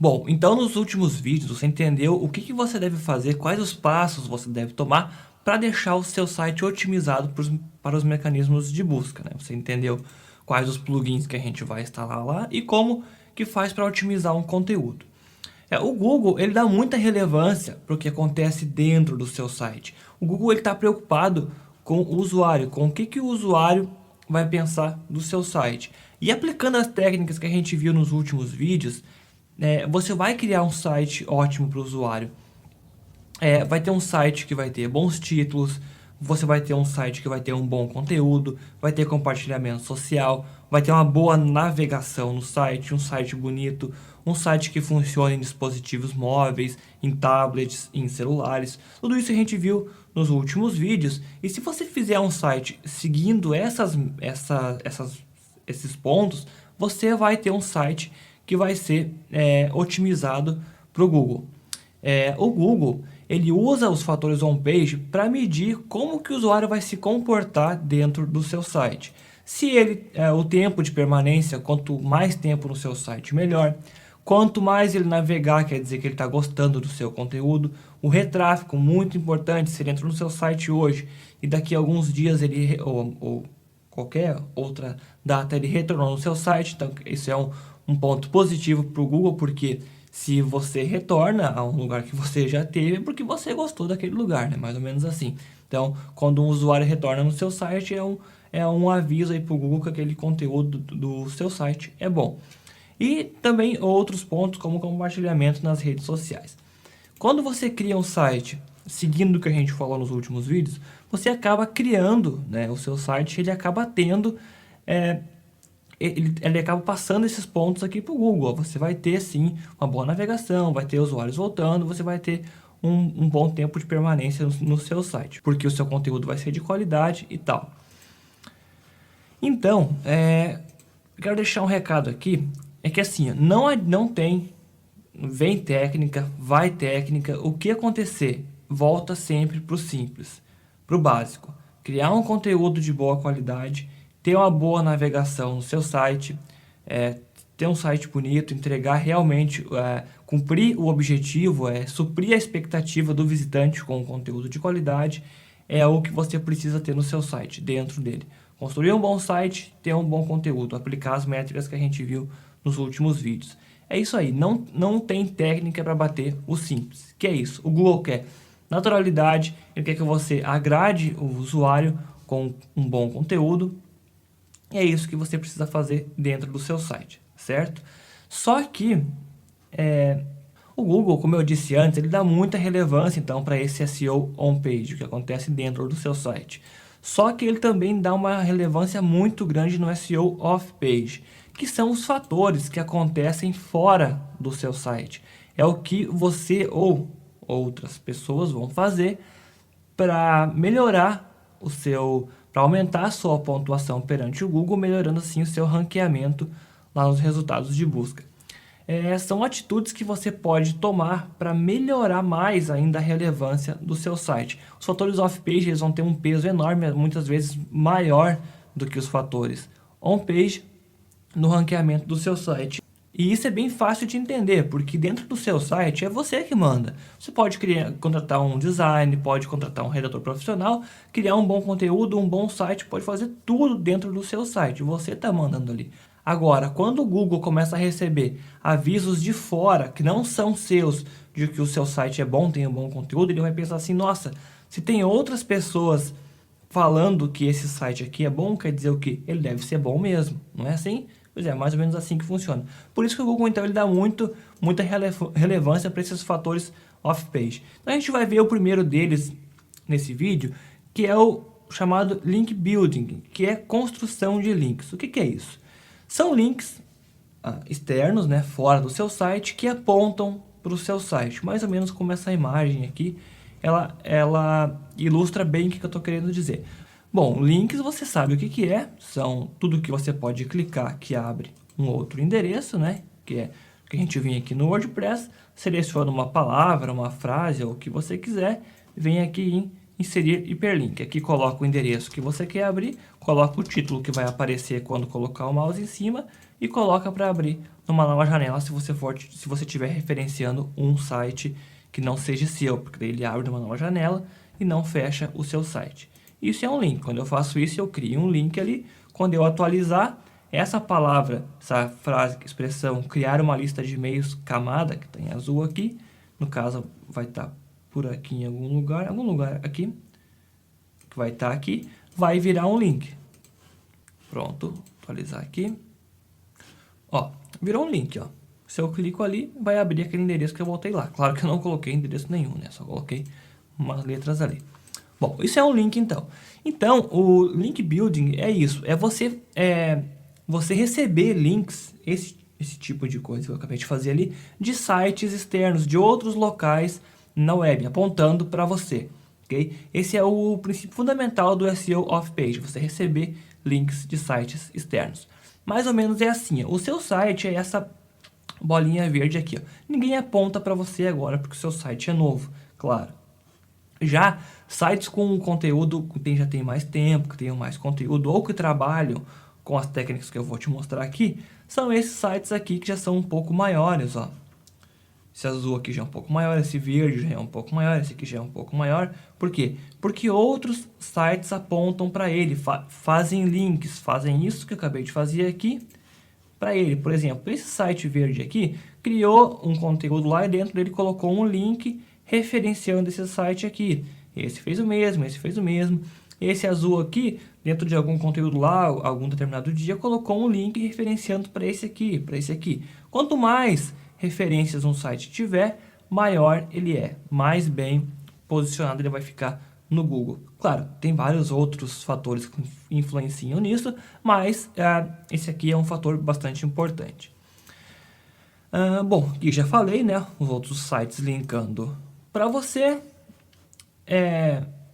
Bom, então nos últimos vídeos você entendeu o que você deve fazer, quais os passos você deve tomar para deixar o seu site otimizado para os mecanismos de busca, né? Você entendeu quais os plugins que a gente vai instalar lá e como que faz para otimizar um conteúdo. O Google ele dá muita relevância para o que acontece dentro do seu site. O Google está preocupado com o usuário, com o que o usuário vai pensar do seu site. E aplicando as técnicas que a gente viu nos últimos vídeos, você vai criar um site ótimo para o usuário. Vai ter um site que vai ter bons títulos, você vai ter um site que vai ter um bom conteúdo, vai ter compartilhamento social, vai ter uma boa navegação no site, um site bonito, um site que funciona em dispositivos móveis, em tablets, em celulares. Tudo isso a gente viu nos últimos vídeos. E se você fizer um site seguindo esses pontos, você vai ter um site que vai ser otimizado para o Google. O Google ele usa os fatores on-page para medir como que o usuário vai se comportar dentro do seu site. Se o tempo de permanência, quanto mais tempo no seu site, melhor. Quanto mais ele navegar, quer dizer que ele está gostando do seu conteúdo. O retráfego, muito importante, se ele entrou no seu site hoje e daqui a alguns dias ou qualquer outra data ele retornou no seu site, então isso é um ponto positivo para o Google, porque se você retorna a um lugar que você já teve, é porque você gostou daquele lugar, né? Mais ou menos assim. Então, quando um usuário retorna no seu site, é um aviso aí para o Google que aquele conteúdo do seu site é bom. E também outros pontos, como compartilhamento nas redes sociais. Quando você cria um site, seguindo o que a gente falou nos últimos vídeos, você acaba criando, né, o seu site, ele acaba tendo... Ele acaba passando esses pontos aqui para o Google. Você vai ter, sim, uma boa navegação, vai ter usuários voltando, você vai ter um bom tempo de permanência no seu site, porque o seu conteúdo vai ser de qualidade e tal. Então, quero deixar um recado aqui, é que assim, não tem, vem técnica, vai técnica, o que acontecer, volta sempre para o simples, para o básico. Criar um conteúdo de boa qualidade, ter uma boa navegação no seu site, ter um site bonito, entregar realmente, cumprir o objetivo, suprir a expectativa do visitante com um conteúdo de qualidade, é o que você precisa ter no seu site, dentro dele. Construir um bom site, ter um bom conteúdo, aplicar as métricas que a gente viu nos últimos vídeos. É isso aí, não tem técnica para bater o simples. Que é isso? O Google quer naturalidade, ele quer que você agrade o usuário com um bom conteúdo. E é isso que você precisa fazer dentro do seu site, certo? Só que o Google, como eu disse antes, ele dá muita relevância então para esse SEO on-page, que acontece dentro do seu site. Só que ele também dá uma relevância muito grande no SEO off-page, que são os fatores que acontecem fora do seu site. É o que você ou outras pessoas vão fazer para melhorar para aumentar a sua pontuação perante o Google, melhorando assim o seu ranqueamento lá nos resultados de busca. São atitudes que você pode tomar para melhorar mais ainda a relevância do seu site. Os fatores off-page eles vão ter um peso enorme, muitas vezes maior do que os fatores on-page no ranqueamento do seu site. E isso é bem fácil de entender, porque dentro do seu site é você que manda. Você pode contratar um design, pode contratar um redator profissional, criar um bom conteúdo, um bom site, pode fazer tudo dentro do seu site. Você está mandando ali. Agora, quando o Google começa a receber avisos de fora, que não são seus, de que o seu site é bom, tem um bom conteúdo, ele vai pensar assim, nossa, se tem outras pessoas falando que esse site aqui é bom, quer dizer o quê? Ele deve ser bom mesmo, não é assim? Pois é, mais ou menos assim que funciona. Por isso que o Google, então, ele dá muita relevância para esses fatores off-page. Então, a gente vai ver o primeiro deles nesse vídeo, que é o chamado Link Building, que é construção de links. O que é isso? São links externos, né, fora do seu site, que apontam para o seu site. Mais ou menos como essa imagem aqui, ela ilustra bem o que eu estou querendo dizer. Bom, links você sabe o que é, são tudo que você pode clicar que abre um outro endereço, né? Que é o que a gente vem aqui no WordPress, seleciona uma palavra, uma frase ou o que você quiser, vem aqui em inserir hiperlink. Aqui coloca o endereço que você quer abrir, coloca o título que vai aparecer quando colocar o mouse em cima e coloca para abrir numa nova janela se você estiver referenciando um site que não seja seu, porque daí ele abre numa nova janela e não fecha o seu site. Isso é um link. Quando eu faço isso, eu crio um link ali. Quando eu atualizar, essa palavra, essa frase, expressão, criar uma lista de e-mails camada, que está em azul aqui, no caso vai estar por aqui em algum lugar aqui, que vai estar aqui, vai virar um link. Pronto, atualizar aqui. Ó, virou um link, ó. Se eu clico ali, vai abrir aquele endereço que eu voltei lá. Claro que eu não coloquei endereço nenhum, né? Só coloquei umas letras ali. Bom, isso é um link então. Então, o link building é isso. É você receber links, esse tipo de coisa que eu acabei de fazer ali, de sites externos, de outros locais na web, apontando para você. Okay? Esse é o princípio fundamental do SEO off-page, você receber links de sites externos. Mais ou menos é assim, ó. O seu site é essa bolinha verde aqui, ó. Ninguém aponta para você agora porque o seu site é novo, claro. Já sites com conteúdo que já tem mais tempo, que tenham mais conteúdo ou que trabalham com as técnicas que eu vou te mostrar aqui, são esses sites aqui que já são um pouco maiores, ó. Esse azul aqui já é um pouco maior, esse verde já é um pouco maior, esse aqui já é um pouco maior. Por quê? Porque outros sites apontam para ele, fazem links, fazem isso que eu acabei de fazer aqui para ele. Por exemplo, esse site verde aqui criou um conteúdo lá e dentro dele colocou um link referenciando esse site aqui. Esse fez o mesmo, esse fez o mesmo. Esse azul aqui, dentro de algum conteúdo lá, algum determinado dia, colocou um link referenciando para esse aqui, para esse aqui. Quanto mais referências um site tiver, maior ele é, mais bem posicionado ele vai ficar no Google. Claro, tem vários outros fatores que influenciam nisso, mas esse aqui é um fator bastante importante. Bom, aqui já falei, né? Os outros sites linkando para você.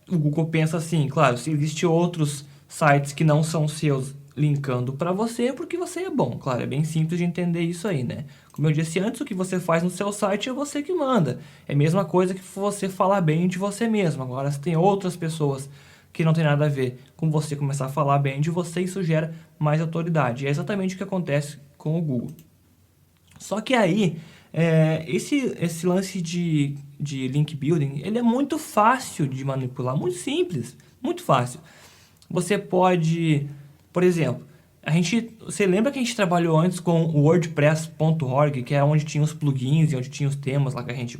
O Google pensa assim, claro, se existem outros sites que não são seus linkando para você, porque você é bom. Claro, é bem simples de entender isso aí, né? Como eu disse antes, o que você faz no seu site é você que manda. É a mesma coisa que você falar bem de você mesmo. Agora, se tem outras pessoas que não tem nada a ver com você começar a falar bem de você, isso gera mais autoridade. É exatamente o que acontece com o Google. Só que aí, esse lance de link building, ele é muito fácil de manipular, muito simples, muito fácil. Você pode, por exemplo, você lembra que a gente trabalhou antes com o WordPress.org, que é onde tinha os plugins e onde tinha os temas lá que a gente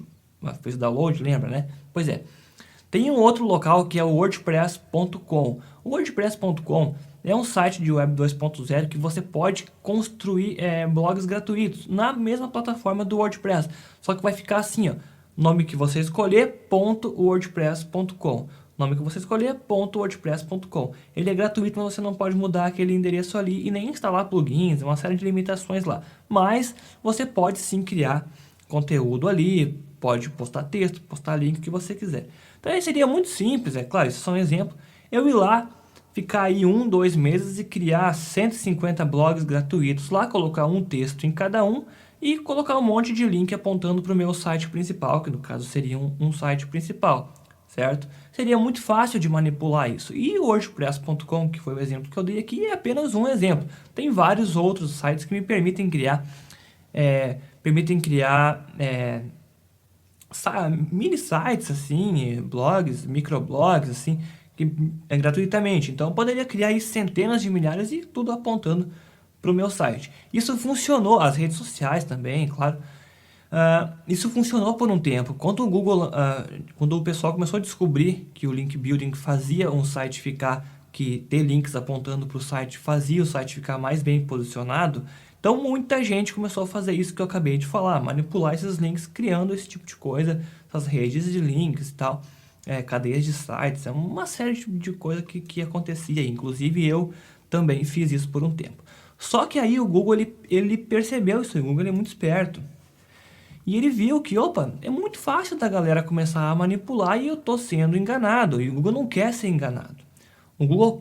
fez o download, lembra, né? Pois é. Tem um outro local que é o WordPress.com. O WordPress.com é um site de Web 2.0 que você pode construir blogs gratuitos na mesma plataforma do WordPress. Só que vai ficar assim, ó, nome que você escolher, .wordpress.com. Nome que você escolher, .wordpress.com. Ele é gratuito, mas você não pode mudar aquele endereço ali e nem instalar plugins, uma série de limitações lá. Mas você pode sim criar conteúdo ali, pode postar texto, postar link, o que você quiser. Então aí seria muito simples, é claro, isso é só um exemplo. Eu ir lá, ficar aí 1, 2 meses e criar 150 blogs gratuitos lá, colocar um texto em cada um e colocar um monte de link apontando para o meu site principal, que no caso seria um site principal, certo? Seria muito fácil de manipular isso. E o WordPress.com, que foi o exemplo que eu dei aqui, é apenas um exemplo. Tem vários outros sites que me permitem criar mini sites, assim, blogs, microblogs, assim, gratuitamente. Então, eu poderia criar aí centenas de milhares e tudo apontando para o meu site. Isso funcionou, as redes sociais também, claro. Isso funcionou por um tempo. Quando o pessoal começou a descobrir que o link building fazia um site ter links apontando para o site, fazia o site ficar mais bem posicionado, então muita gente começou a fazer isso que eu acabei de falar, manipular esses links, criando esse tipo de coisa, essas redes de links e tal, cadeias de sites, uma série de coisa que acontecia, inclusive eu também fiz isso por um tempo. Só que aí o Google, ele percebeu isso, o Google é muito esperto. E ele viu que, opa, é muito fácil da galera começar a manipular e eu tô sendo enganado. E o Google não quer ser enganado. O Google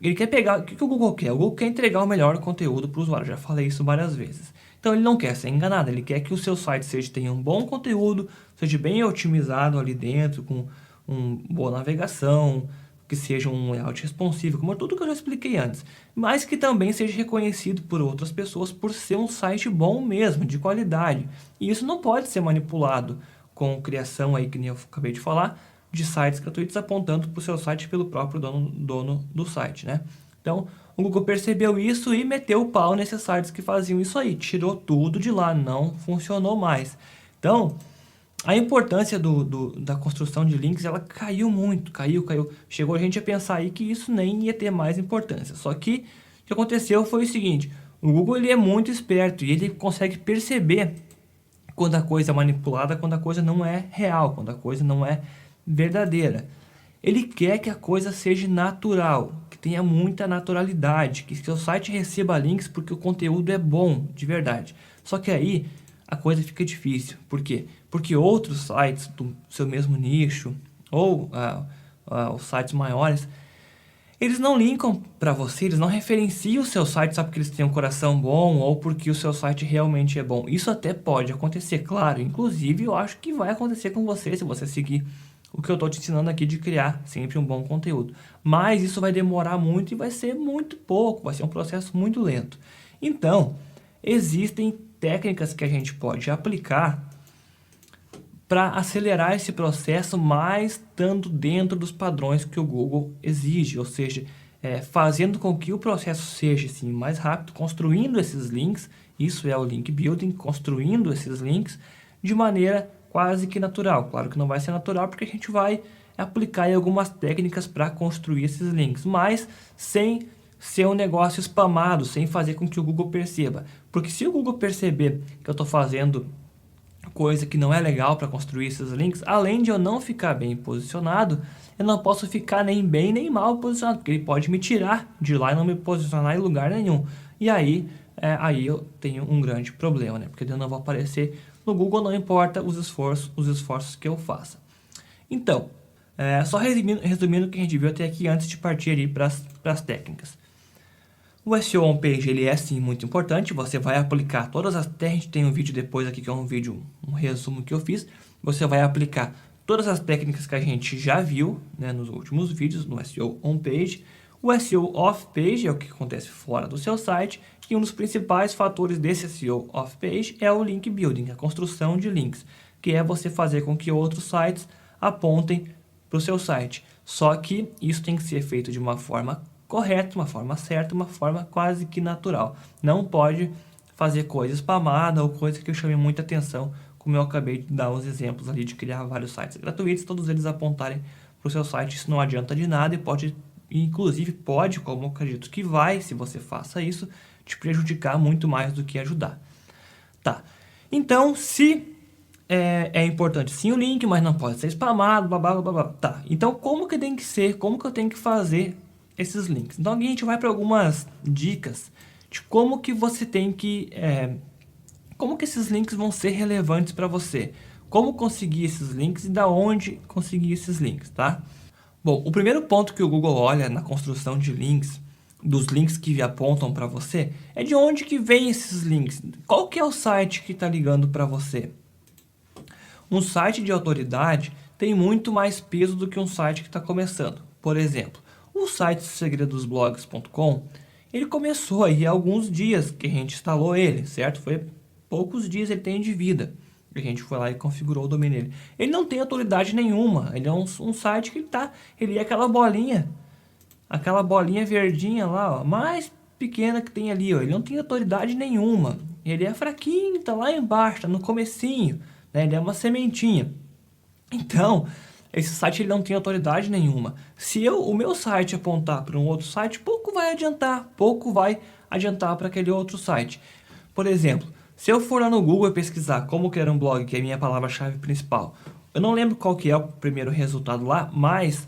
ele quer pegar, o que o Google quer? O Google quer entregar o melhor conteúdo para o usuário, já falei isso várias vezes. Então ele não quer ser enganado, ele quer que o seu site tenha um bom conteúdo, seja bem otimizado ali dentro, com uma boa navegação, que seja um layout responsivo, como tudo que eu já expliquei antes, mas que também seja reconhecido por outras pessoas por ser um site bom mesmo, de qualidade. E isso não pode ser manipulado com criação aí, que nem eu acabei de falar, de sites gratuitos apontando para o seu site pelo próprio dono do site, né? Então, o Google percebeu isso e meteu o pau nesses sites que faziam isso aí, tirou tudo de lá, não funcionou mais. Então, a importância da construção de links, ela caiu muito, caiu. Chegou a gente a pensar aí que isso nem ia ter mais importância. Só que o que aconteceu foi o seguinte, o Google ele é muito esperto e ele consegue perceber quando a coisa é manipulada, quando a coisa não é real, quando a coisa não é verdadeira. Ele quer que a coisa seja natural, que tenha muita naturalidade, que seu site receba links porque o conteúdo é bom, de verdade. Só que aí a coisa fica difícil. Por quê? Porque outros sites do seu mesmo nicho, ou os sites maiores, eles não linkam para você, eles não referenciam o seu site só porque eles têm um coração bom ou porque o seu site realmente é bom. Isso até pode acontecer, claro. Inclusive, eu acho que vai acontecer com você se você seguir o que eu estou te ensinando aqui de criar sempre um bom conteúdo. Mas isso vai demorar muito e vai ser muito pouco, vai ser um processo muito lento. Então, existem técnicas que a gente pode aplicar para acelerar esse processo, mas estando dentro dos padrões que o Google exige, ou seja, fazendo com que o processo seja assim, mais rápido, construindo esses links, isso é o link building, construindo esses links de maneira quase que natural. Claro que não vai ser natural porque a gente vai aplicar aí algumas técnicas para construir esses links, mas sem ser um negócio spamado, sem fazer com que o Google perceba. Porque se o Google perceber que eu estou fazendo coisa que não é legal para construir esses links, além de eu não ficar bem posicionado, eu não posso ficar nem bem nem mal posicionado, porque ele pode me tirar de lá e não me posicionar em lugar nenhum. E aí, aí eu tenho um grande problema, né? Porque eu não vou aparecer no Google, não importa os esforços que eu faça. Então, só resumindo o que a gente viu até aqui antes de partir para as técnicas. O SEO on-page ele é sim muito importante, você vai aplicar todas as técnicas, a gente tem um vídeo depois aqui que é um resumo que eu fiz, você vai aplicar todas as técnicas que a gente já viu, né, nos últimos vídeos no SEO on-page. O SEO off-page é o que acontece fora do seu site, e um dos principais fatores desse SEO off-page é o link building, a construção de links, que é você fazer com que outros sites apontem para o seu site. Só que isso tem que ser feito de uma forma correta, uma forma certa, uma forma quase que natural. Não pode fazer coisa spamada ou coisa que chame muita atenção, como eu acabei de dar os exemplos ali de criar vários sites gratuitos, todos eles apontarem para o seu site. Isso não adianta de nada e pode, inclusive pode, como eu acredito que vai, se você faça isso, te prejudicar muito mais do que ajudar. Tá, então se é importante sim o link, mas não pode ser spamado, blá, blá, blá, blá. Tá, então como que tem que ser, como que eu tenho que fazer esses links? Então aqui a gente vai para algumas dicas de como que você tem que, como que esses links vão ser relevantes para você, como conseguir esses links e da onde conseguir esses links, tá? Bom, o primeiro ponto que o Google olha na construção de links, dos links que apontam para você, é de onde que vem esses links, qual que é o site que está ligando para você. Um site de autoridade tem muito mais peso do que um site que está começando. Por exemplo, o site segredosblogs.com, ele começou aí há alguns dias que a gente instalou ele, certo? Foi poucos dias ele tem de vida. A gente foi lá e configurou o domínio dele. Ele não tem autoridade nenhuma, ele é um site que ele é aquela bolinha verdinha lá, ó, mais pequena que tem ali, ó. Ele não tem autoridade nenhuma, ele é fraquinho, tá lá embaixo, tá no comecinho, né? Ele é uma sementinha. Então, esse site ele não tem autoridade nenhuma. Se o meu site apontar para um outro site, pouco vai adiantar para aquele outro site. Por exemplo, se eu for lá no Google e pesquisar como criar um blog, que é a minha palavra-chave principal, eu não lembro qual que é o primeiro resultado lá, mas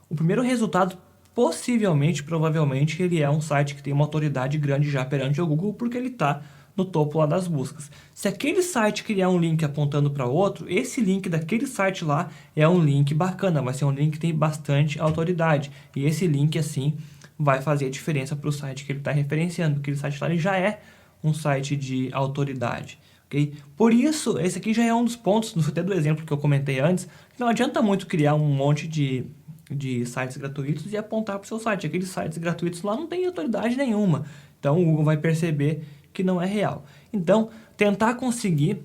o primeiro resultado possivelmente, provavelmente, ele é um site que tem uma autoridade grande já perante o Google, porque ele está no topo lá das buscas. Se aquele site criar um link apontando para outro, esse link daquele site lá é um link bacana, vai ser um link que tem bastante autoridade. E esse link, assim, vai fazer a diferença para o site que ele está referenciando. Aquele site lá ele já é um site de autoridade. Okay? Por isso, esse aqui já é um dos pontos, até do exemplo que eu comentei antes, não adianta muito criar um monte de de sites gratuitos e apontar para o seu site. Aqueles sites gratuitos lá não tem autoridade nenhuma. Então o Google vai perceber que não é real. Então, tentar conseguir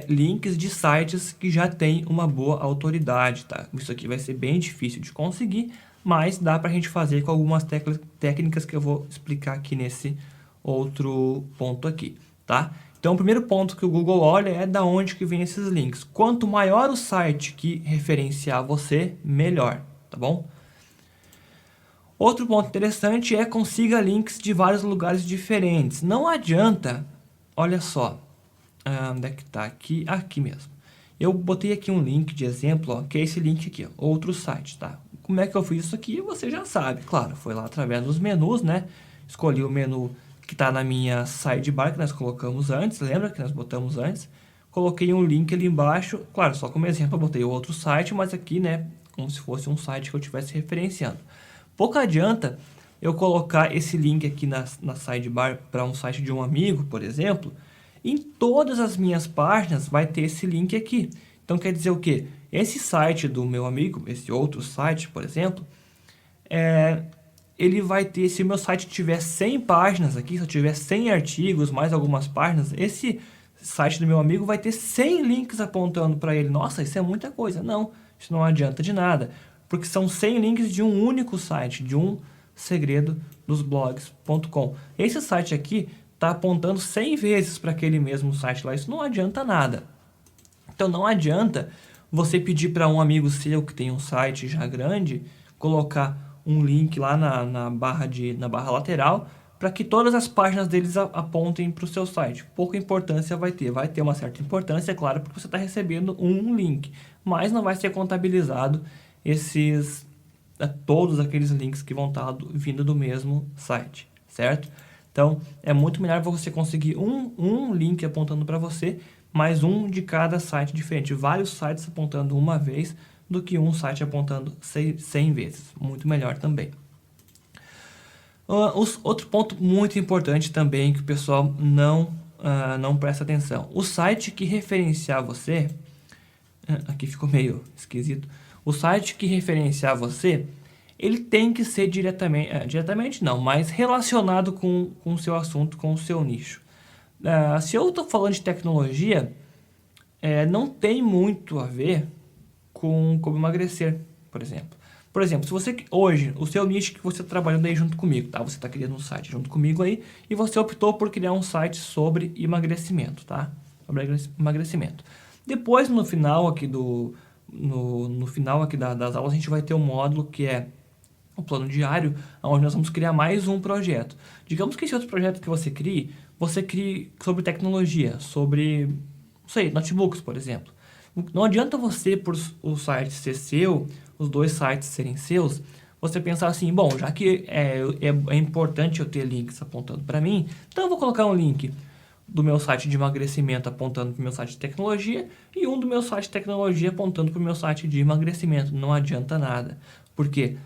links de sites que já têm uma boa autoridade, tá? Isso aqui vai ser bem difícil de conseguir, mas dá para a gente fazer com algumas técnicas que eu vou explicar aqui nesse outro ponto aqui, tá? Então, o primeiro ponto que o Google olha é da onde que vem esses links. Quanto maior o site que referenciar você, melhor, tá bom? Outro ponto interessante é consiga links de vários lugares diferentes. Não adianta, olha só, onde é que tá? Aqui mesmo. Eu botei aqui um link de exemplo, ó, que é esse link aqui, ó, outro site, tá? Como é que eu fiz isso aqui? Você já sabe, claro, foi lá através dos menus, né? Escolhi o menu que está na minha sidebar, que nós colocamos antes, lembra que nós botamos antes? Coloquei um link ali embaixo, claro, só como exemplo eu botei o outro site, mas aqui, né, como se fosse um site que eu estivesse referenciando. Pouco adianta eu colocar esse link aqui na sidebar para um site de um amigo, por exemplo, em todas as minhas páginas vai ter esse link aqui. Então quer dizer o quê? Esse site do meu amigo, esse outro site, por exemplo, ele vai ter, se o meu site tiver 100 páginas aqui, se eu tiver 100 artigos, mais algumas páginas, esse site do meu amigo vai ter 100 links apontando para ele. Nossa, isso é muita coisa. Não, isso não adianta de nada, porque são 100 links de um único site, de um segredodosblogs.com. Esse site aqui está apontando 100 vezes para aquele mesmo site lá, isso não adianta nada. Então não adianta você pedir para um amigo seu que tem um site já grande, colocar um link lá na barra lateral, para que todas as páginas deles apontem para o seu site. Pouca importância vai ter uma certa importância, é claro, porque você está recebendo um link, mas não vai ser contabilizado todos aqueles links que vão estar vindo do mesmo site, certo? Então, é muito melhor você conseguir um link apontando para você, mais um de cada site diferente. Vários sites apontando uma vez do que um site apontando 100 vezes. Muito melhor também. Outro ponto muito importante também que o pessoal não presta atenção. O site que referenciar você... Aqui ficou meio esquisito. O site que referenciar você... ele tem que ser diretamente não, mas relacionado com o seu assunto, com o seu nicho. Se eu estou falando de tecnologia, não tem muito a ver com como emagrecer, por exemplo. Por exemplo, se você hoje, o seu nicho que você está trabalhando aí junto comigo, tá? Você está criando um site junto comigo aí e você optou por criar um site sobre emagrecimento, tá? Sobre emagrecimento. Depois, no final aqui das aulas, a gente vai ter um módulo que é o plano diário, onde nós vamos criar mais um projeto. Digamos que esse outro projeto que você crie sobre tecnologia, sobre, não sei, notebooks, por exemplo. Não adianta você, por o site ser seu, os dois sites serem seus, você pensar assim, bom, já que é importante eu ter links apontando para mim, então eu vou colocar um link do meu site de emagrecimento apontando para o meu site de tecnologia e um do meu site de tecnologia apontando para o meu site de emagrecimento. Não adianta nada. Por quê?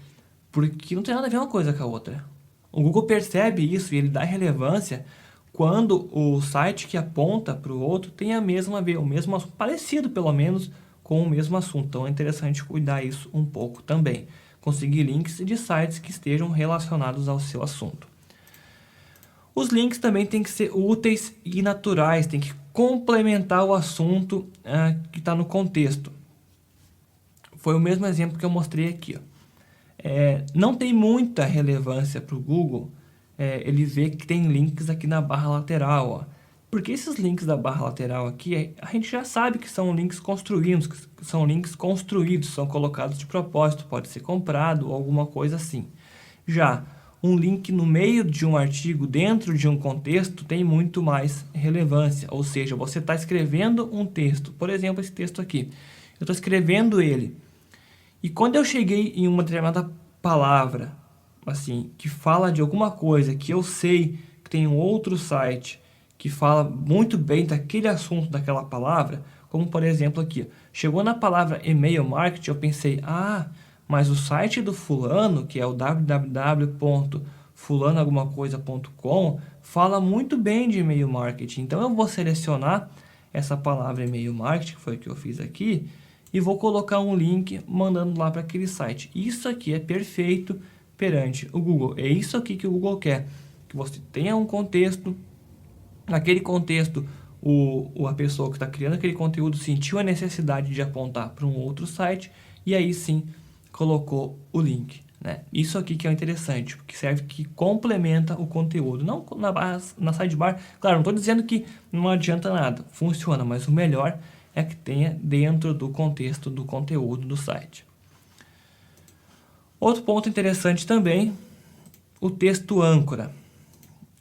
Porque não tem nada a ver uma coisa com a outra. O Google percebe isso e ele dá relevância quando o site que aponta para o outro tem o mesmo assunto, parecido pelo menos com o mesmo assunto. Então é interessante cuidar isso um pouco também. Conseguir links de sites que estejam relacionados ao seu assunto. Os links também têm que ser úteis e naturais, tem que complementar o assunto que está no contexto. Foi o mesmo exemplo que eu mostrei aqui, ó. Não tem muita relevância para o Google ele ver que tem links aqui na barra lateral, ó. Porque esses links da barra lateral aqui, a gente já sabe que são links construídos, são colocados de propósito, pode ser comprado ou alguma coisa assim. Já um link no meio de um artigo, dentro de um contexto, tem muito mais relevância, ou seja, você está escrevendo um texto, por exemplo, esse texto aqui, eu estou escrevendo ele, e quando eu cheguei em uma determinada palavra, assim, que fala de alguma coisa que eu sei que tem um outro site que fala muito bem daquele assunto, daquela palavra, como por exemplo aqui, chegou na palavra e-mail marketing, eu pensei, mas o site do fulano, que é o www.fulanoalgumacoisa.com, fala muito bem de e-mail marketing, então eu vou selecionar essa palavra e-mail marketing, que foi o que eu fiz aqui, e vou colocar um link mandando lá para aquele site. Isso aqui é perfeito perante o Google. É isso aqui que o Google quer, que você tenha um contexto. Naquele contexto, a pessoa que está criando aquele conteúdo sentiu a necessidade de apontar para um outro site e aí sim colocou o link, né? Isso aqui que é interessante, porque serve que complementa o conteúdo, não na sidebar. Claro, não estou dizendo que não adianta nada, funciona, mas o melhor é que tenha dentro do contexto do conteúdo do site. Outro ponto interessante também, o texto âncora.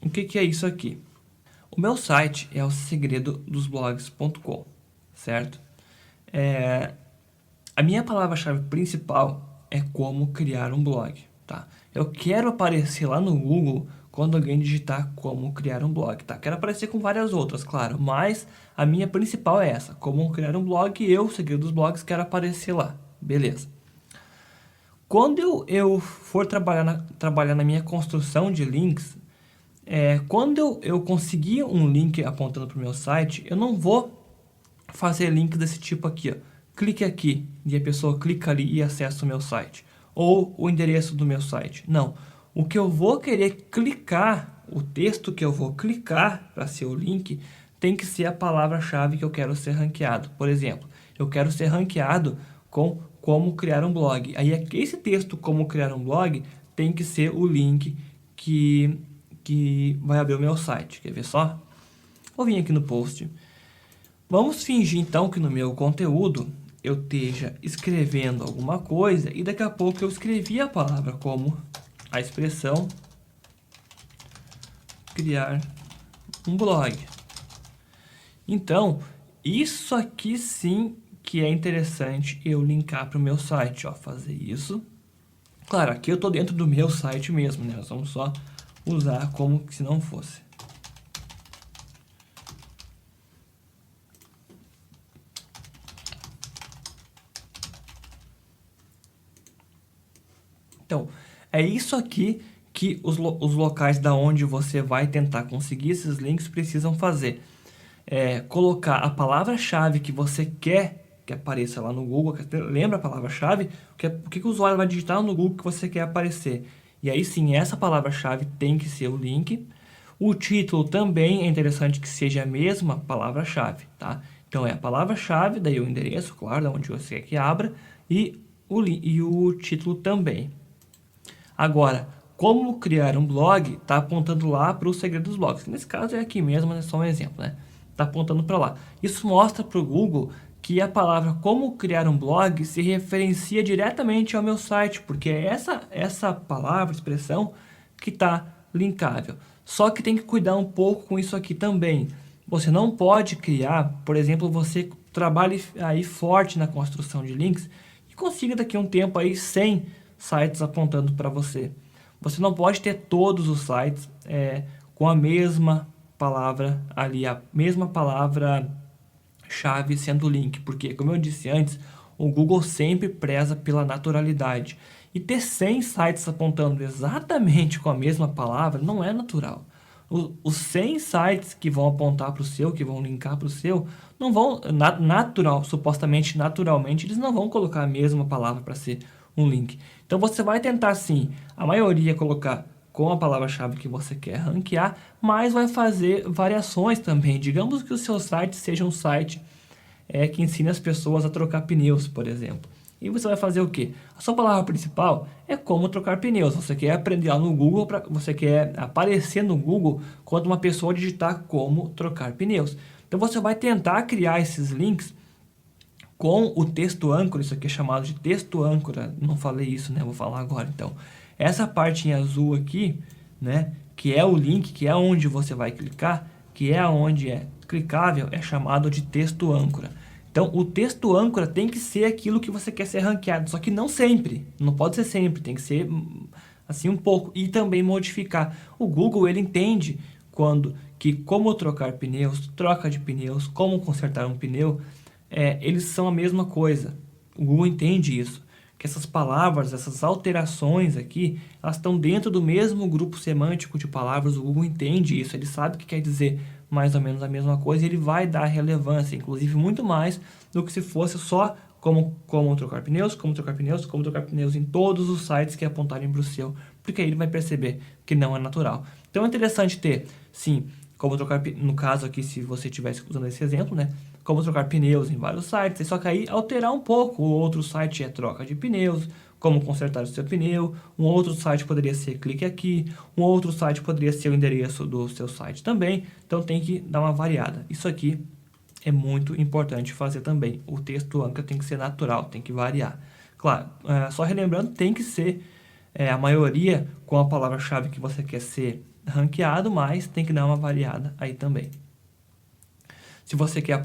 O que é isso aqui? O meu site é o segredodosblogs.com, certo? A minha palavra-chave principal é como criar um blog, tá? Eu quero aparecer lá no Google quando alguém digitar como criar um blog, tá? Quero aparecer com várias outras, claro, mas a minha principal é essa, como criar um blog, e eu, Segredo dos Blogs, quero aparecer lá, beleza. Quando eu for trabalhar na minha construção de links, quando eu conseguir um link apontando para o meu site, eu não vou fazer links desse tipo aqui, ó. Clique aqui e a pessoa clica ali e acessa o meu site. Ou o endereço do meu site. Não. O que eu vou querer clicar, o texto que eu vou clicar para ser o link, tem que ser a palavra-chave que eu quero ser ranqueado. Por exemplo, eu quero ser ranqueado com como criar um blog. Aí esse texto, como criar um blog, tem que ser o link que vai abrir o meu site. Quer ver só? Vou vir aqui no post. Vamos fingir então que no meu conteúdo eu esteja escrevendo alguma coisa e daqui a pouco eu escrevi a palavra como a expressão criar um blog. Então, isso aqui sim que é interessante eu linkar para o meu site, ó, fazer isso. Claro, aqui eu estou dentro do meu site mesmo, né? Nós vamos só usar como se não fosse. Então, é isso aqui que os locais da onde você vai tentar conseguir esses links precisam fazer. Colocar a palavra-chave que você quer que apareça lá no Google. Lembra a palavra-chave? O que o usuário vai digitar no Google que você quer aparecer? E aí sim, essa palavra-chave tem que ser o link. O título também é interessante que seja a mesma palavra-chave, tá? Então é a palavra-chave, daí o endereço, claro, da onde você quer que abra, e o título também. Agora, como criar um blog, está apontando lá para o segredo dos blogs. Nesse caso é aqui mesmo, é só um exemplo, né? Está apontando para lá. Isso mostra para o Google que a palavra como criar um blog se referencia diretamente ao meu site, porque é essa palavra, expressão, que está linkável. Só que tem que cuidar um pouco com isso aqui também. Você não pode criar, por exemplo, você trabalhe aí forte na construção de links e consiga daqui a um tempo aí 100 sites apontando para você. Você não pode ter todos os sites com a mesma palavra ali, a mesma palavra-chave sendo o link, porque, como eu disse antes, o Google sempre preza pela naturalidade. E ter 100 sites apontando exatamente com a mesma palavra não é natural. Os 100 sites que vão apontar para o seu, que vão linkar para o seu, não vão, supostamente naturalmente, eles não vão colocar a mesma palavra para ser um link. Então você vai tentar sim, a maioria colocar com a palavra-chave que você quer ranquear, mas vai fazer variações também. Digamos que o seu site seja um site que ensina as pessoas a trocar pneus, por exemplo. E você vai fazer o quê? A sua palavra principal é como trocar pneus. Você quer aprender lá no Google, você quer aparecer no Google quando uma pessoa digitar como trocar pneus. Então você vai tentar criar esses links com o texto âncora. Isso aqui é chamado de texto âncora. Não falei isso, né? Vou falar agora, então. Essa parte em azul aqui, né? Que é o link, que é onde você vai clicar, que é onde é clicável, é chamado de texto âncora. Então, o texto âncora tem que ser aquilo que você quer ser ranqueado, só que não sempre. Não pode ser sempre, tem que ser assim um pouco. E também modificar. O Google, ele entende como trocar pneus, troca de pneus, como consertar um pneu, eles são a mesma coisa. O Google entende isso, que essas palavras, essas alterações aqui, elas estão dentro do mesmo grupo semântico de palavras. O Google entende isso, ele sabe o que quer dizer mais ou menos a mesma coisa, e ele vai dar relevância, inclusive muito mais do que se fosse só como trocar pneus, como trocar pneus, como trocar pneus em todos os sites que apontarem para o seu, porque aí ele vai perceber que não é natural. Então é interessante ter, sim, como trocar, no caso aqui, se você estivesse usando esse exemplo, né? Como trocar pneus em vários sites, só que aí alterar um pouco. O outro site é troca de pneus, como consertar o seu pneu. Um outro site poderia ser clique aqui. Um outro site poderia ser o endereço do seu site também. Então tem que dar uma variada. Isso aqui é muito importante fazer também. O texto âncora tem que ser natural, tem que variar. Claro, só relembrando, tem que ser a maioria com a palavra-chave que você quer ser ranqueado, mas tem que dar uma variada aí também. Se você quer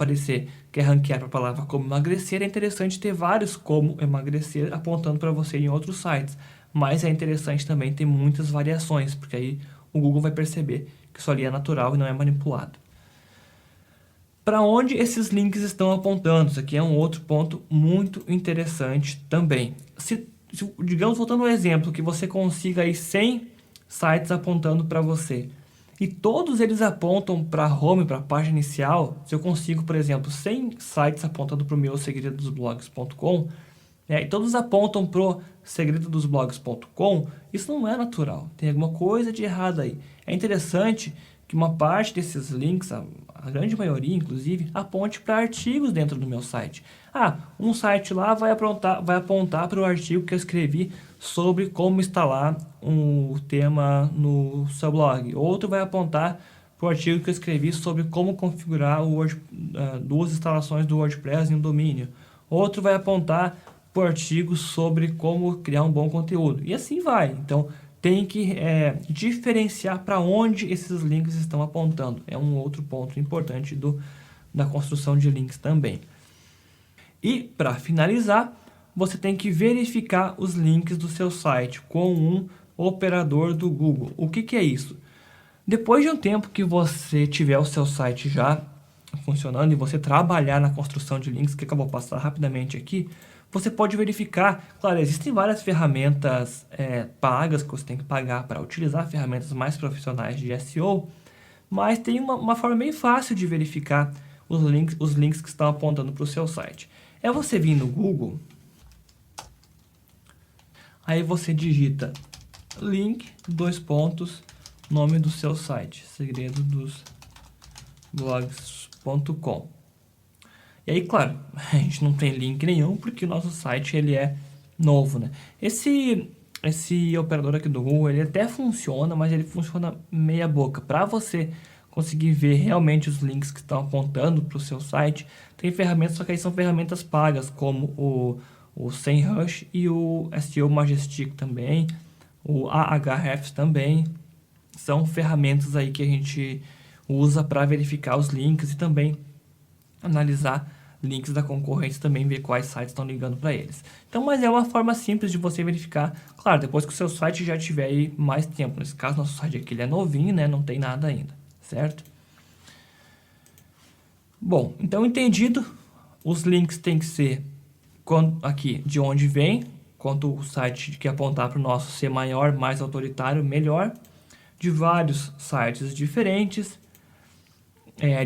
ranquear para a palavra como emagrecer, é interessante ter vários como emagrecer apontando para você em outros sites. Mas é interessante também ter muitas variações, porque aí o Google vai perceber que isso ali é natural e não é manipulado. Para onde esses links estão apontando? Isso aqui é um outro ponto muito interessante também. Digamos, voltando ao exemplo, que você consiga aí 100 sites apontando para você e todos eles apontam para a home, para a página inicial. Se eu consigo, por exemplo, 100 sites apontando para o meu segredodosblogs.com, e todos apontam para o segredodosblogs.com, isso não é natural, tem alguma coisa de errado aí. É interessante que uma parte desses links, a grande maioria inclusive, aponte para artigos dentro do meu site. Um site lá vai apontar para o artigo que eu escrevi sobre como instalar um tema no seu blog. Outro vai apontar para o artigo que eu escrevi sobre como configurar duas instalações do WordPress em um domínio. Outro vai apontar para o artigo sobre como criar um bom conteúdo. E assim vai. Então, tem que diferenciar para onde esses links estão apontando. É um outro ponto importante da construção de links também. E, para finalizar, você tem que verificar os links do seu site com um operador do Google. O que é isso? Depois de um tempo que você tiver o seu site já funcionando e você trabalhar na construção de links, que eu vou passar rapidamente aqui, você pode verificar. Claro, existem várias ferramentas pagas que você tem que pagar para utilizar, ferramentas mais profissionais de SEO, mas tem uma forma bem fácil de verificar os links que estão apontando para o seu site. É você vir no Google, aí você digita link, nome do seu site, segredodosblogs.com. E aí, claro, a gente não tem link nenhum porque o nosso site ele é novo, né? Esse operador aqui do Google, ele até funciona, mas ele funciona meia boca. Para você conseguir ver realmente os links que estão apontando para o seu site, tem ferramentas, só que aí são ferramentas pagas, como o SEMrush e o SEO Majestic também, o Ahrefs também. São ferramentas aí que a gente usa para verificar os links e também analisar links da concorrência, também ver quais sites estão ligando para eles. Então, mas é uma forma simples de você verificar, claro, depois que o seu site já tiver aí mais tempo. Nesse caso, nosso site aqui ele é novinho, né? Não tem nada ainda, certo? Bom, então entendido, os links têm que ser aqui de onde vem, quanto o site que apontar para o nosso ser maior, mais autoritário, melhor, de vários sites diferentes,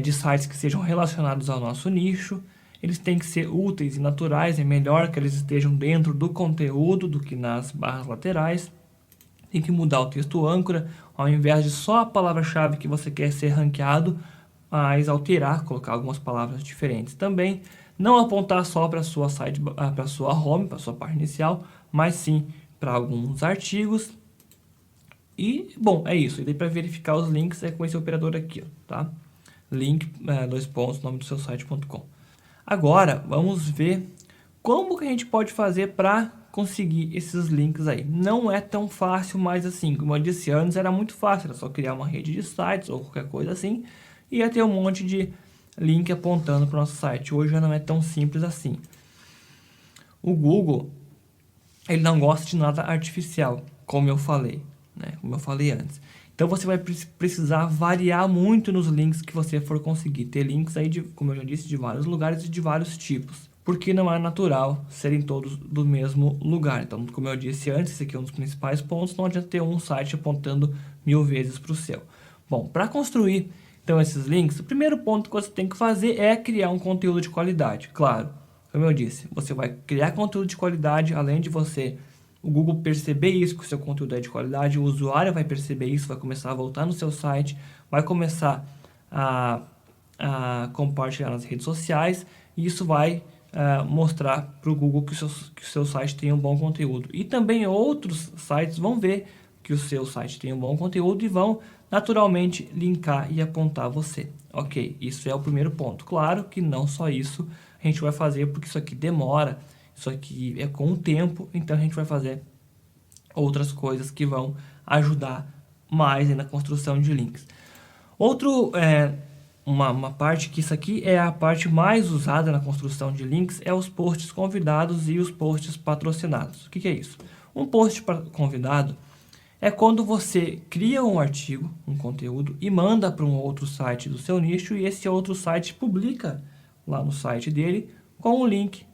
de sites que sejam relacionados ao nosso nicho. Eles têm que ser úteis e naturais, é melhor que eles estejam dentro do conteúdo do que nas barras laterais. Tem que mudar o texto âncora, ao invés de só a palavra-chave que você quer ser ranqueado, mas alterar, colocar algumas palavras diferentes também. Não apontar só para a sua home, para a sua página inicial, mas sim para alguns artigos. E, bom, é isso. E daí para verificar os links é com esse operador aqui, tá? Link, nome do seu site.com. Agora, vamos ver como que a gente pode fazer para conseguir esses links aí. Não é tão fácil, mas assim, como eu disse antes, era muito fácil. Era só criar uma rede de sites ou qualquer coisa assim, e ia ter um monte de link apontando para o nosso site. Hoje já não é tão simples assim. O Google, ele não gosta de nada artificial, como eu falei, né? Como eu falei antes. Então você vai precisar variar muito nos links que você for conseguir. Ter links aí, como eu já disse, de vários lugares e de vários tipos. Porque não é natural serem todos do mesmo lugar. Então, como eu disse antes, esse aqui é um dos principais pontos. Não adianta ter um site apontando 1000 vezes para o seu. Bom, para construir então esses links, o primeiro ponto que você tem que fazer é criar um conteúdo de qualidade. Claro, Como eu disse, você vai criar conteúdo de qualidade, além de o Google perceber isso, que o seu conteúdo é de qualidade, o usuário vai perceber isso, vai começar a voltar no seu site, vai começar a, a compartilhar nas redes sociais, e isso vai mostrar para o Google que o seu site tem um bom conteúdo. E também outros sites vão ver que o seu site tem um bom conteúdo e vão naturalmente linkar e apontar você. Ok, isso é o primeiro ponto. Claro que não só isso a gente vai fazer, porque isso aqui demora, isso aqui é com o tempo, então a gente vai fazer outras coisas que vão ajudar mais na construção de links. Uma parte que isso aqui é a parte mais usada na construção de links é os posts convidados e os posts patrocinados. O que é isso? Um post convidado é quando você cria um artigo, um conteúdo, e manda para um outro site do seu nicho, e esse outro site publica lá no site dele com um link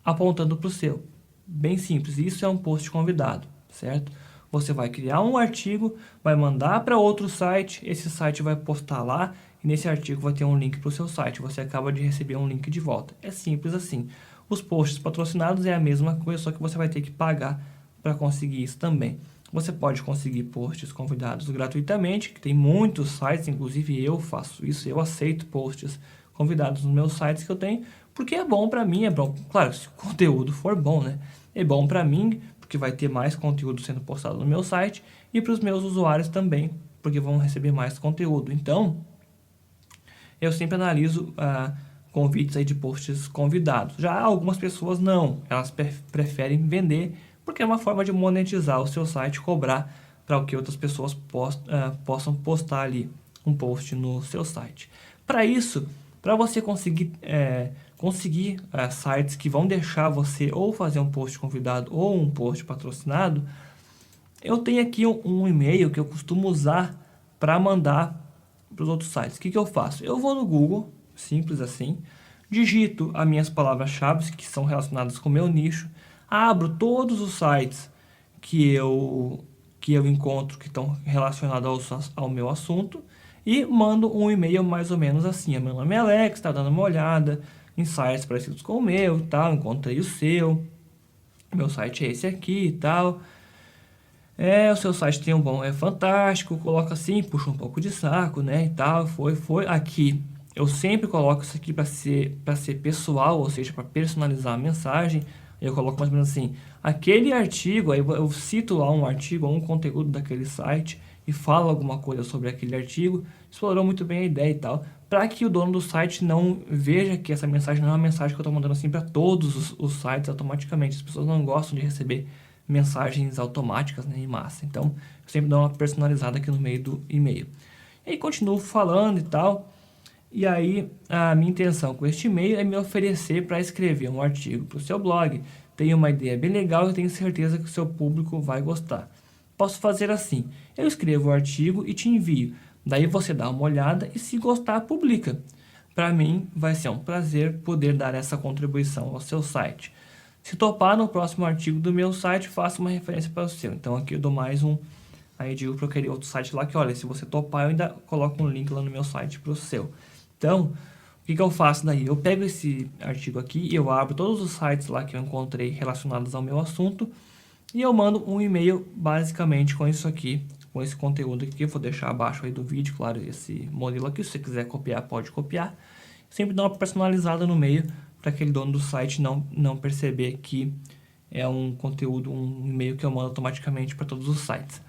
apontando para o seu. Bem simples, isso é um post convidado, certo? Você vai criar um artigo, vai mandar para outro site, esse site vai postar lá, e nesse artigo vai ter um link para o seu site. Você acaba de receber um link de volta. É simples assim. Os posts patrocinados é a mesma coisa, só que você vai ter que pagar para conseguir isso também. Você pode conseguir posts convidados gratuitamente, que tem muitos sites, inclusive eu faço isso, eu aceito posts convidados nos meus sites que eu tenho, porque é bom para mim, é bom, claro, se o conteúdo for bom, né? É bom para mim, porque vai ter mais conteúdo sendo postado no meu site, e para os meus usuários também, porque vão receber mais conteúdo. Então, eu sempre analiso convites aí de posts convidados. Já algumas pessoas não, elas preferem vender, porque é uma forma de monetizar o seu site, cobrar para que outras pessoas possam postar ali um post no seu site. Para isso, para você conseguir sites que vão deixar você ou fazer um post convidado ou um post patrocinado, eu tenho aqui um e-mail que eu costumo usar para mandar para os outros sites. O que eu faço? Eu vou no Google, simples assim, digito as minhas palavras-chave que são relacionadas com o meu nicho, abro todos os sites que eu encontro que estão relacionados ao meu assunto e mando um e-mail mais ou menos assim: meu nome é Alex, está dando uma olhada em sites parecidos com o meu, tal, encontrei o seu, meu site é esse aqui e tal. O seu site tem é fantástico, coloca assim, puxa um pouco de saco, né, e tal, foi aqui. Eu sempre coloco isso aqui para ser pessoal, ou seja, para personalizar a mensagem. Eu coloco mais ou menos assim, aquele artigo, aí eu cito lá um artigo ou um conteúdo daquele site e falo alguma coisa sobre aquele artigo, explorou muito bem a ideia e tal, para que o dono do site não veja que essa mensagem não é uma mensagem que eu estou mandando assim para todos os sites automaticamente. As pessoas não gostam de receber mensagens automáticas, né, em massa. Então, eu sempre dou uma personalizada aqui no meio do e-mail. E aí continuo falando e tal. E aí, a minha intenção com este e-mail é me oferecer para escrever um artigo para o seu blog. Tenho uma ideia bem legal e tenho certeza que o seu público vai gostar. Posso fazer assim: eu escrevo o artigo e te envio. Daí você dá uma olhada e, se gostar, publica. Para mim, vai ser um prazer poder dar essa contribuição ao seu site. Se topar, no próximo artigo do meu site, faça uma referência para o seu. Então aqui eu dou mais um. Aí digo para aquele outro site lá que, olha, se você topar, eu ainda coloco um link lá no meu site para o seu. Então, o que eu faço daí? Eu pego esse artigo aqui, eu abro todos os sites lá que eu encontrei relacionados ao meu assunto e eu mando um e-mail basicamente com isso aqui, com esse conteúdo aqui. Eu vou deixar abaixo aí do vídeo, claro, esse modelo aqui. Se você quiser copiar, pode copiar. Sempre dá uma personalizada no meio, para aquele dono do site não perceber que é um conteúdo, um e-mail que eu mando automaticamente para todos os sites.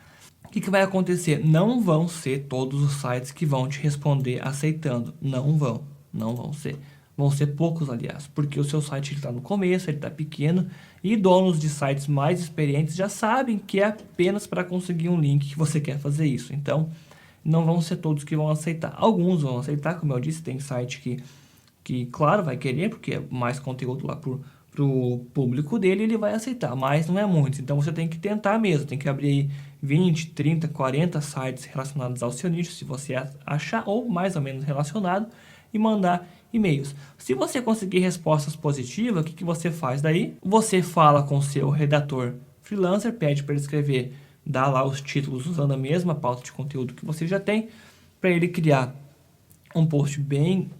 O que vai acontecer? Não vão ser todos os sites que vão te responder aceitando. Não vão ser. Vão ser poucos, aliás, porque o seu site está no começo, ele está pequeno, e donos de sites mais experientes já sabem que é apenas para conseguir um link que você quer fazer isso. Então, não vão ser todos que vão aceitar. Alguns vão aceitar, como eu disse, tem site que claro, vai querer, porque é mais conteúdo lá pro público dele, ele vai aceitar, mas não é muito. Então você tem que tentar mesmo, tem que abrir aí 20, 30, 40 sites relacionados ao seu nicho, se você achar, ou mais ou menos relacionado, e mandar e-mails. Se você conseguir respostas positivas, o que você faz daí? Você fala com o seu redator freelancer, pede para ele escrever, dá lá os títulos usando a mesma pauta de conteúdo que você já tem, para ele criar um post bem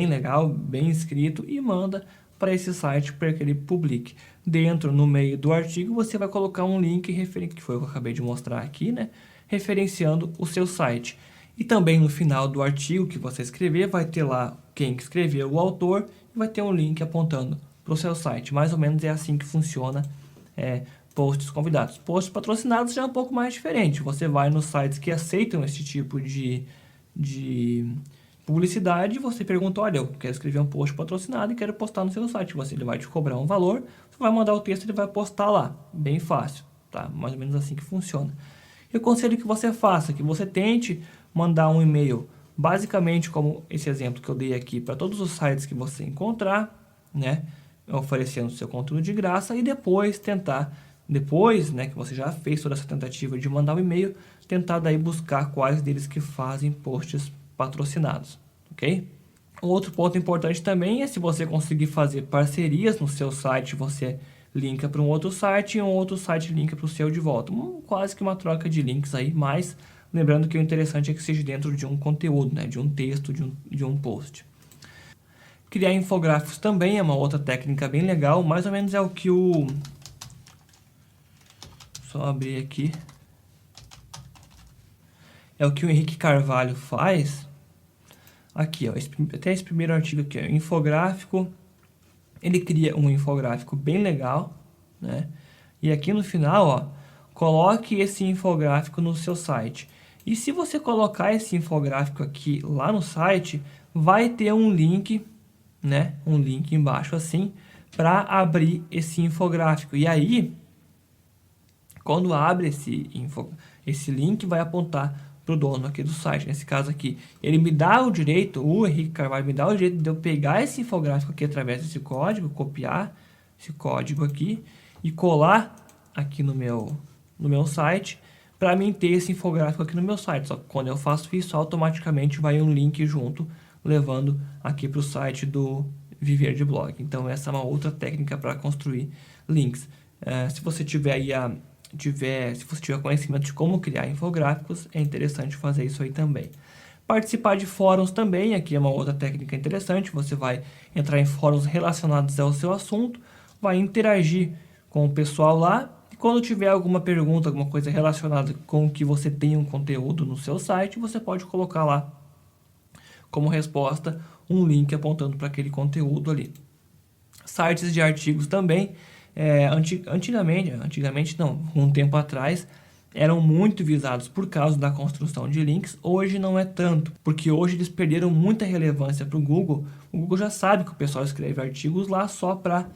legal, bem escrito, e manda para esse site para que ele publique. Dentro, no meio do artigo, você vai colocar um link que foi o que eu acabei de mostrar aqui, né? Referenciando o seu site. E também no final do artigo que você escrever, vai ter lá quem que escreveu, o autor, e vai ter um link apontando para o seu site. Mais ou menos é assim que funciona posts convidados. Posts patrocinados já é um pouco mais diferente. Você vai nos sites que aceitam esse tipo de publicidade, você pergunta, olha, eu quero escrever um post patrocinado e quero postar no seu site. Ele vai te cobrar um valor, você vai mandar o texto e ele vai postar lá. Bem fácil, tá? Mais ou menos assim que funciona. E o conselho que você faça, que você tente mandar um e-mail, basicamente como esse exemplo que eu dei aqui, para todos os sites que você encontrar, né? Oferecendo seu conteúdo de graça e depois tentar, né, que você já fez toda essa tentativa de mandar um e-mail, tentar daí buscar quais deles que fazem posts patrocinados, ok? Um outro ponto importante também é se você conseguir fazer parcerias no seu site, você linka para um outro site e um outro site linka para o seu de volta. Quase que uma troca de links aí, mas lembrando que o interessante é que seja dentro de um conteúdo, né, de um texto, de um post. Criar infográficos também é uma outra técnica bem legal, mais ou menos é o que só abrir aqui. É o que o Henrique Carvalho faz. Aqui, ó, até esse primeiro artigo aqui, ó, infográfico. Ele cria um infográfico bem legal, né? E aqui no final, ó, coloque esse infográfico no seu site. E se você colocar esse infográfico aqui lá no site, vai ter um link, né? Um link embaixo assim, para abrir esse infográfico. E aí, quando abre esse link, vai apontar para o dono aqui do site, nesse caso aqui. Ele me dá o direito, o Henrique Carvalho me dá o direito de eu pegar esse infográfico aqui através desse código, copiar esse código aqui e colar aqui no meu site, para mim ter esse infográfico aqui no meu site. Só que quando eu faço isso, automaticamente vai um link junto, levando aqui para o site do Viver de Blog. Então essa é uma outra técnica para construir links. Se você tiver aí se você tiver conhecimento de como criar infográficos, é interessante fazer isso aí também. Participar de fóruns também, aqui é uma outra técnica interessante, você vai entrar em fóruns relacionados ao seu assunto, vai interagir com o pessoal lá, e quando tiver alguma pergunta, alguma coisa relacionada com o que você tem um conteúdo no seu site, você pode colocar lá como resposta um link apontando para aquele conteúdo ali. Sites de artigos também, antigamente não, um tempo atrás, eram muito visados por causa da construção de links. Hoje não é tanto, porque hoje eles perderam muita relevância para o Google. O Google já sabe que o pessoal escreve artigos lá só para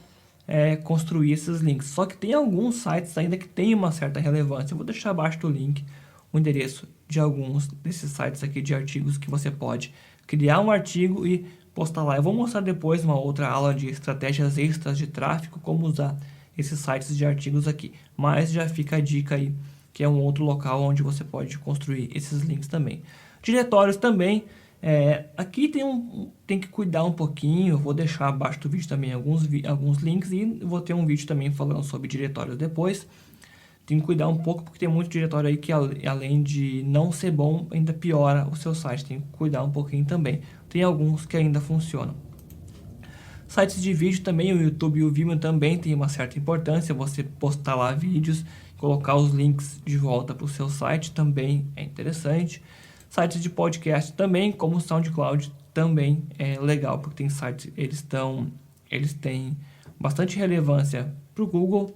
construir esses links. Só que tem alguns sites ainda que têm uma certa relevância. Eu vou deixar abaixo do link o endereço de alguns desses sites aqui de artigos que você pode criar um artigo e postar lá. Eu vou mostrar depois uma outra aula de estratégias extras de tráfego, como usar esses sites de artigos aqui. Mas já fica a dica aí, que é um outro local onde você pode construir esses links também. Diretórios também. Aqui tem que cuidar um pouquinho. Eu vou deixar abaixo do vídeo também alguns links e vou ter um vídeo também falando sobre diretórios depois. Tem que cuidar um pouco porque tem muito diretório aí que além de não ser bom, ainda piora o seu site. Tem que cuidar um pouquinho também. Tem alguns que ainda funcionam. Sites de vídeo também, o YouTube e o Vimeo também tem uma certa importância. Você postar lá vídeos, colocar os links de volta para o seu site também é interessante. Sites de podcast também, como o SoundCloud, também é legal, porque tem sites, eles têm bastante relevância para o Google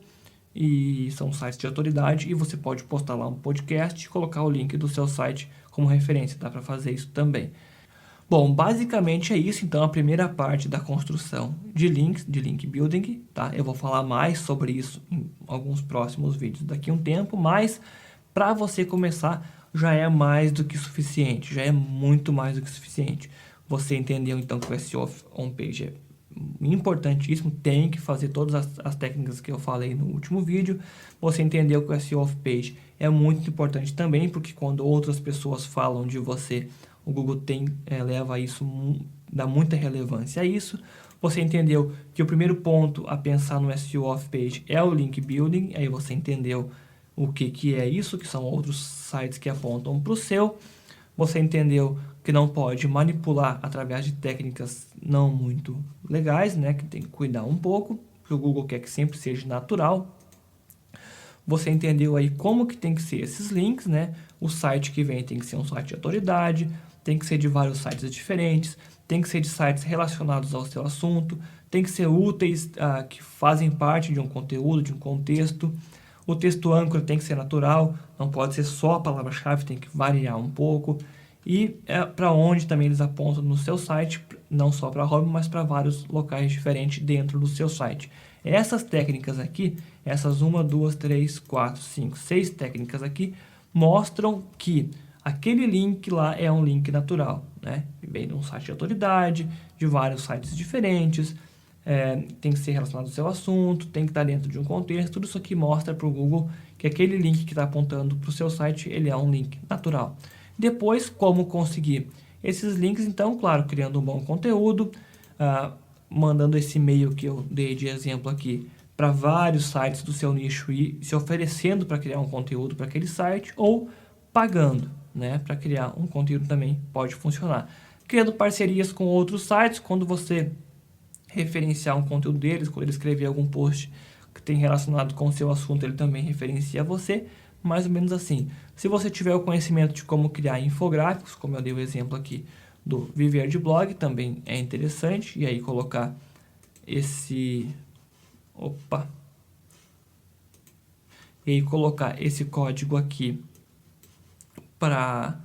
e são sites de autoridade, e você pode postar lá um podcast e colocar o link do seu site como referência. Dá para fazer isso também. Bom, basicamente é isso, então, a primeira parte da construção de links, de link building, tá? Eu vou falar mais sobre isso em alguns próximos vídeos daqui a um tempo, mas para você começar já é mais do que suficiente, já é muito mais do que suficiente. Você entendeu então que o SEO on-page é importantíssimo, tem que fazer todas as técnicas que eu falei no último vídeo. Você entendeu que o SEO off-page é muito importante também, porque quando outras pessoas falam de você, o Google leva isso, dá muita relevância a isso. Você entendeu que o primeiro ponto a pensar no SEO off-page é o link building, aí você entendeu o que é isso, que são outros sites que apontam para o seu. Você entendeu que não pode manipular através de técnicas não muito legais, né? Que tem que cuidar um pouco, porque o Google quer que sempre seja natural. Você entendeu aí como que tem que ser esses links, né? O site que vem tem que ser um site de autoridade, tem que ser de vários sites diferentes, tem que ser de sites relacionados ao seu assunto, tem que ser úteis, que fazem parte de um conteúdo, de um contexto. O texto âncora tem que ser natural, não pode ser só a palavra-chave, tem que variar um pouco. E para onde também eles apontam no seu site, não só para home, mas para vários locais diferentes dentro do seu site. Essas técnicas aqui, essas 1, 2, 3, 4, 5, 6 técnicas aqui, mostram que aquele link lá é um link natural, né? Vem de um site de autoridade, de vários sites diferentes, tem que ser relacionado ao seu assunto, tem que estar dentro de um contexto. Tudo isso aqui mostra para o Google que aquele link que está apontando para o seu site, ele é um link natural. Depois, como conseguir esses links? Então, claro, criando um bom conteúdo, mandando esse e-mail que eu dei de exemplo aqui para vários sites do seu nicho e se oferecendo para criar um conteúdo para aquele site, ou pagando, né, para criar um conteúdo também pode funcionar. Criando parcerias com outros sites, quando você referenciar um conteúdo deles, quando ele escrever algum post que tem relacionado com o seu assunto, ele também referencia você, mais ou menos assim. Se você tiver o conhecimento de como criar infográficos, como eu dei o exemplo aqui do Viver de Blog, também é interessante, e aí colocar esse... E aí colocar esse código aqui para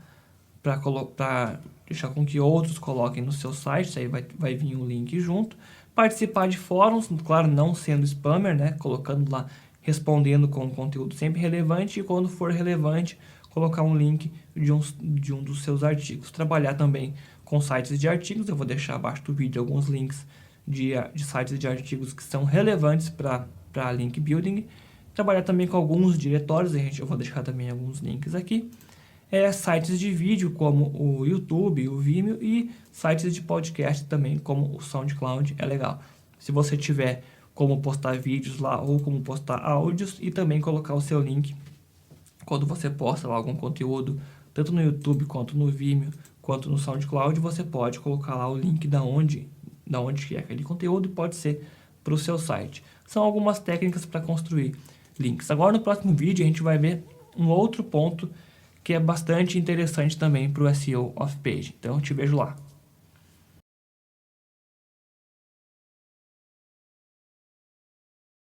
deixar com que outros coloquem no seu site, aí vai vir um link junto. Participar de fóruns, claro, não sendo spammer, né? Colocando lá, respondendo com conteúdo sempre relevante, e quando for relevante, colocar um link de um dos seus artigos. Trabalhar também com sites de artigos, eu vou deixar abaixo do vídeo alguns links de sites de artigos que são relevantes para link building. Trabalhar também com alguns diretórios, eu vou deixar também alguns links aqui. Sites de vídeo como o YouTube, o Vimeo, e sites de podcast também como o SoundCloud, é legal. Se você tiver como postar vídeos lá ou como postar áudios, e também colocar o seu link quando você posta lá algum conteúdo, tanto no YouTube quanto no Vimeo, quanto no SoundCloud, você pode colocar lá o link da onde que é aquele conteúdo, e pode ser para o seu site. São algumas técnicas para construir links. Agora no próximo vídeo a gente vai ver um outro ponto que é bastante interessante também para o SEO off-page. Então eu te vejo lá.